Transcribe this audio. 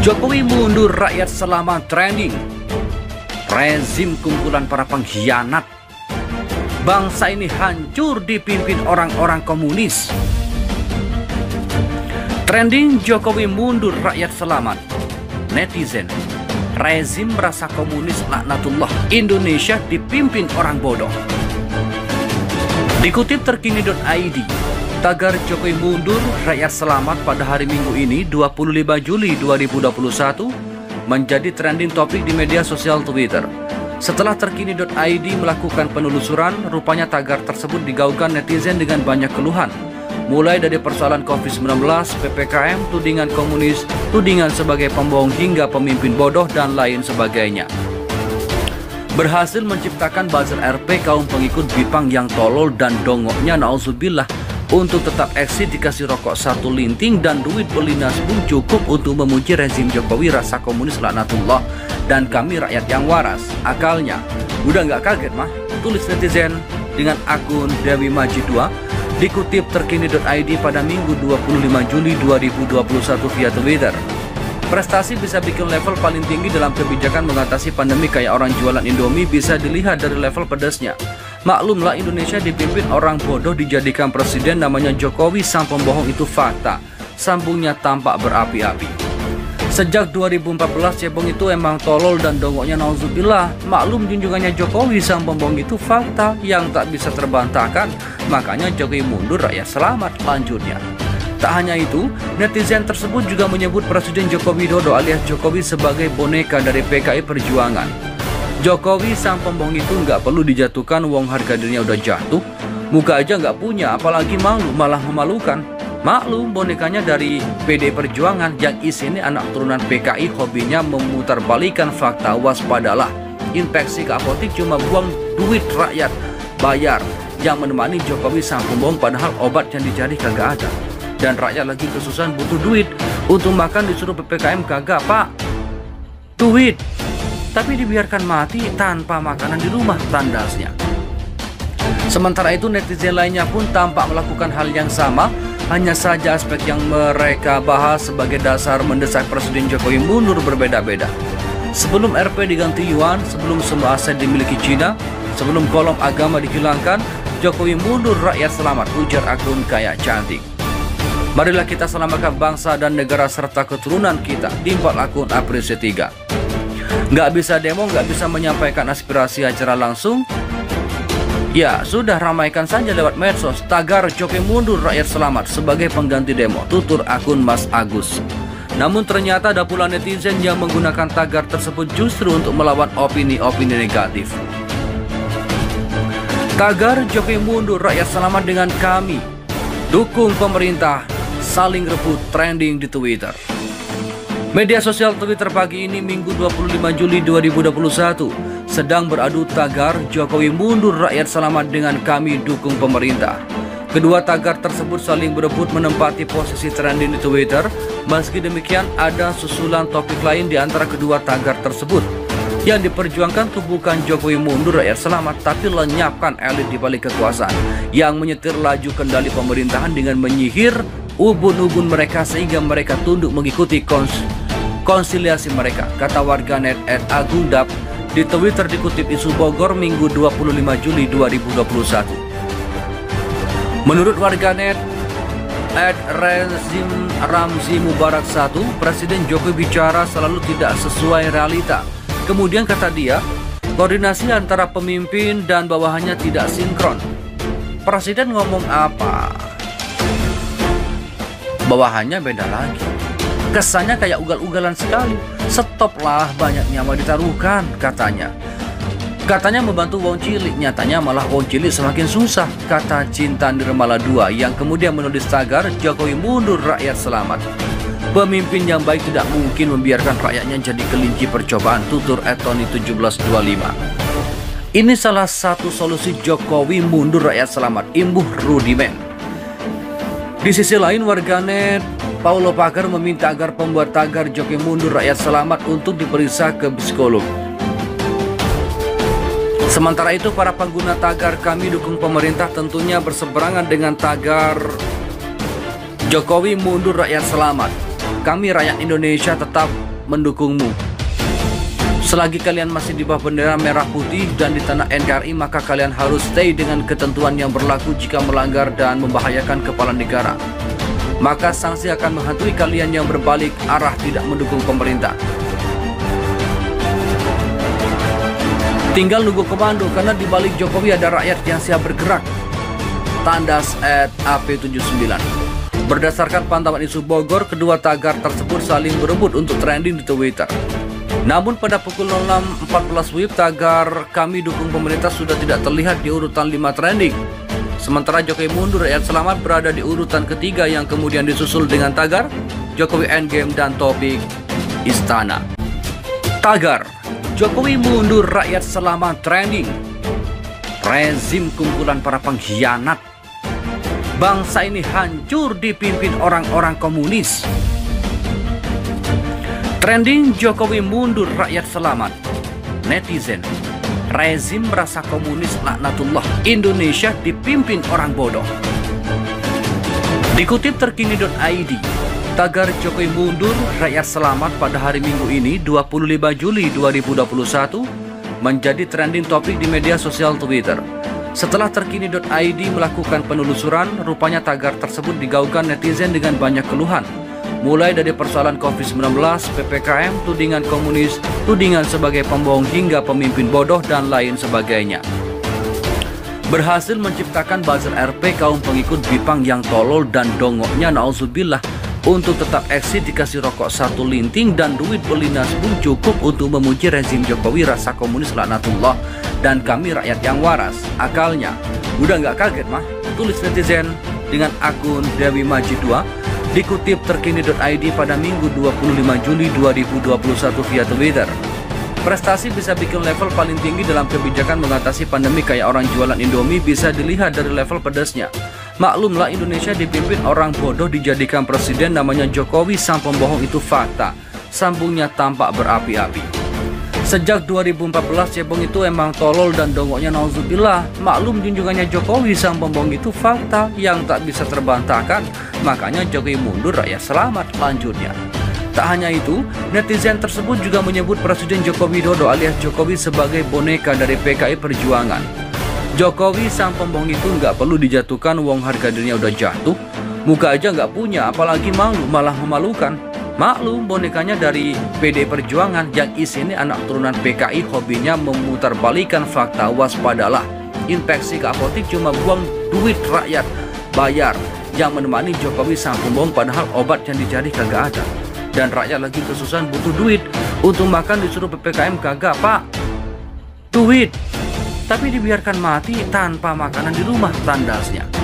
Jokowi mundur, rakyat selamat trending. Rezim kumpulan para pengkhianat. Bangsa ini hancur dipimpin orang-orang komunis. Trending Jokowi mundur, rakyat selamat. Netizen, rezim merasa komunis laknatullah. Indonesia dipimpin orang bodoh. Dikutip terkini.id, tagar Jokowi mundur, rakyat selamat pada hari Minggu ini 25 Juli 2021 menjadi trending topik di media sosial Twitter. Setelah terkini.id melakukan penelusuran, rupanya tagar tersebut digaungkan netizen dengan banyak keluhan. Mulai dari persoalan COVID-19, PPKM, tudingan komunis, tudingan sebagai pembohong hingga pemimpin bodoh dan lain sebagainya. Berhasil menciptakan buzzer RP kaum pengikut Bipang yang tolol dan dongoknya nauzubillah. Untuk tetap eksis dikasih rokok satu linting dan duit beli nasbung cukup untuk memuji rezim Jokowi rasa komunis laknatullah dan kami rakyat yang waras. Akalnya, udah nggak kaget mah? Tulis netizen dengan akun Dewi Majid 2 dikutip terkini.id pada Minggu 25 Juli 2021 via Twitter. Prestasi bisa bikin level paling tinggi dalam kebijakan mengatasi pandemi kayak orang jualan Indomie bisa dilihat dari level pedasnya. Maklumlah Indonesia dipimpin orang bodoh dijadikan presiden namanya Jokowi sang pembohong itu fakta. Sambungnya tampak berapi-api. Sejak 2014 cebong itu emang tolol dan dongoknya nauzubillah. Maklum junjungannya Jokowi sang pembohong itu fakta yang tak bisa terbantahkan. Makanya Jokowi mundur, rakyat selamat lanjutnya. Tak hanya itu, netizen tersebut juga menyebut Presiden Joko Widodo alias Jokowi sebagai boneka dari PKI Perjuangan. Jokowi sang pembohong itu nggak perlu dijatuhkan, wong harga dirinya udah jatuh. Muka aja nggak punya, apalagi malu, malah memalukan. Maklum bonekanya dari PD Perjuangan yang isinya anak turunan PKI, hobinya memutarbalikan fakta. Waspadalah, infeksi ke apotik cuma buang duit rakyat bayar. Yang menemani Jokowi sang pembohong padahal obat yang dicari kagak ada. Dan rakyat lagi kesusahan butuh duit. Untuk makan disuruh PPKM kagak pak. Duit. Tapi dibiarkan mati tanpa makanan di rumah, tandasnya. Sementara itu netizen lainnya pun tampak melakukan hal yang sama. Hanya saja aspek yang mereka bahas sebagai dasar mendesak Presiden Jokowi mundur berbeda-beda. Sebelum RP diganti Yuan, sebelum semua aset dimiliki Cina, sebelum kolom agama dihilangkan, Jokowi mundur, rakyat selamat, ujar akun kayak cantik. Marilah kita selamatkan bangsa dan negara serta keturunan kita, timpal akun Apresi 3. Nggak bisa demo, nggak bisa menyampaikan aspirasi acara langsung? Ya, sudah ramaikan saja lewat medsos. Tagar Jokowi mundur, rakyat selamat sebagai pengganti demo, tutur akun Mas Agus. Namun ternyata ada pula netizen yang menggunakan tagar tersebut justru untuk melawan opini-opini negatif. Tagar Jokowi mundur, rakyat selamat dengan kami dukung pemerintah saling rebut trending di Twitter. Media sosial Twitter pagi ini Minggu 25 Juli 2021 sedang beradu tagar Jokowi mundur, rakyat selamat dengan kami dukung pemerintah. Kedua tagar tersebut saling berebut menempati posisi trending di Twitter. Meski demikian ada susulan topik lain di antara kedua tagar tersebut. Yang diperjuangkan tuh bukan Jokowi mundur, rakyat selamat, tapi lenyapkan elit di balik kekuasaan yang menyetir laju kendali pemerintahan dengan menyihir ubun-ubun mereka sehingga mereka tunduk mengikuti konsiliasi mereka, kata warganet @agundap di Twitter dikutip Isu Bogor Minggu 25 Juli 2021. Menurut warganet @rezim Ramzi Mubarak 1, Presiden Jokowi bicara selalu tidak sesuai realita. Kemudian kata dia, koordinasi antara pemimpin dan bawahannya tidak sinkron. Presiden ngomong apa, bawahannya beda lagi. Kesannya kayak ugal-ugalan sekali. Stoplah, banyak nyawa ditaruhkan, katanya. Katanya membantu wong cilik, nyatanya malah wong cilik semakin susah, kata Cinta Nirmala 2 yang kemudian menulis tagar Jokowi mundur, rakyat selamat. Pemimpin yang baik tidak mungkin membiarkan rakyatnya jadi kelinci percobaan, tutur @tony1725. Ini salah satu solusi Jokowi mundur, rakyat selamat, imbuh rudimen. Di sisi lain warganet Paulo Pakar meminta agar pembuat tagar Jokowi mundur, rakyat selamat untuk diperiksa ke psikolog. Sementara itu para pengguna tagar kami dukung pemerintah tentunya berseberangan dengan tagar Jokowi mundur, rakyat selamat. Kami rakyat Indonesia tetap mendukungmu. Selagi kalian masih di bawah bendera merah putih dan di tanah NKRI, maka kalian harus stay dengan ketentuan yang berlaku. Jika melanggar dan membahayakan kepala negara, maka sanksi akan menghantui kalian yang berbalik arah tidak mendukung pemerintah. Tinggal nunggu komando, karena di balik Jokowi ada rakyat yang siap bergerak. Tandas @AP79. Berdasarkan pantauan isu Bogor, kedua tagar tersebut saling berebut untuk trending di Twitter. Namun pada pukul 06.14 WIB, tagar "Kami Dukung Pemerintah" sudah tidak terlihat di urutan 5 trending. Sementara Jokowi Mundur Rakyat Selamat berada di urutan ketiga, yang kemudian disusul dengan tagar Jokowi Endgame dan topik Istana. Tagar Jokowi Mundur Rakyat Selamat trending. Rezim kumpulan para pengkhianat. Bangsa ini hancur dipimpin orang-orang komunis. Trending Jokowi Mundur Rakyat Selamat. Netizen, rezim merasa komunis laknatullah, Indonesia dipimpin orang bodoh. Dikutip terkini.id, tagar Jokowi Mundur Rakyat Selamat pada hari Minggu ini 25 Juli 2021 menjadi trending topik di media sosial Twitter. Setelah terkini.id melakukan penelusuran, rupanya tagar tersebut digaungkan netizen dengan banyak keluhan. Mulai dari persoalan COVID-19, PPKM, tudingan komunis, tudingan sebagai pembohong hingga pemimpin bodoh dan lain sebagainya. Berhasil menciptakan buzzer RP kaum pengikut Bipang yang tolol dan dongoknya nauzubillah. Untuk tetap eksis dikasih rokok 1 linting dan duit beli nasbung cukup untuk memuji rezim Jokowi rasa komunis laknatullah dan kami rakyat yang waras. Akalnya, udah nggak kaget mah? Tulis netizen dengan akun Dewi Majid 2. Dikutip terkini.id pada Minggu 25 Juli 2021 via Twitter. Prestasi bisa bikin level paling tinggi dalam kebijakan mengatasi pandemi kayak orang jualan Indomie bisa dilihat dari level pedasnya. Maklumlah, Indonesia dipimpin orang bodoh dijadikan presiden namanya Jokowi sang pembohong, itu fakta. Sambungnya tampak berapi-api. Sejak 2014 cebong itu emang tolol dan dongoknya nauzubillah. Maklum junjungannya Jokowi sang pembohong itu fakta yang tak bisa terbantahkan. Makanya Jokowi Mundur Rakyat Selamat lanjutnya. Tak hanya itu, netizen tersebut juga menyebut Presiden Joko Widodo alias Jokowi sebagai boneka dari PKI Perjuangan. Jokowi sang pembohong itu nggak perlu dijatuhkan, wong harga dirinya udah jatuh. Muka aja nggak punya, apalagi malu, malah memalukan. Maklum, bonekanya dari PD Perjuangan yang isinya anak turunan PKI, hobinya memutarbalikan fakta. Waspadalah, infeksi ke apotik cuma buang duit rakyat bayar. Yang menemani Jokowi sang pembohong padahal obat yang dicari kagak ada. Dan rakyat lagi kesusahan butuh duit. Untuk makan disuruh PPKM kagak, Pak. Duit. Tapi dibiarkan mati tanpa makanan di rumah, tandasnya.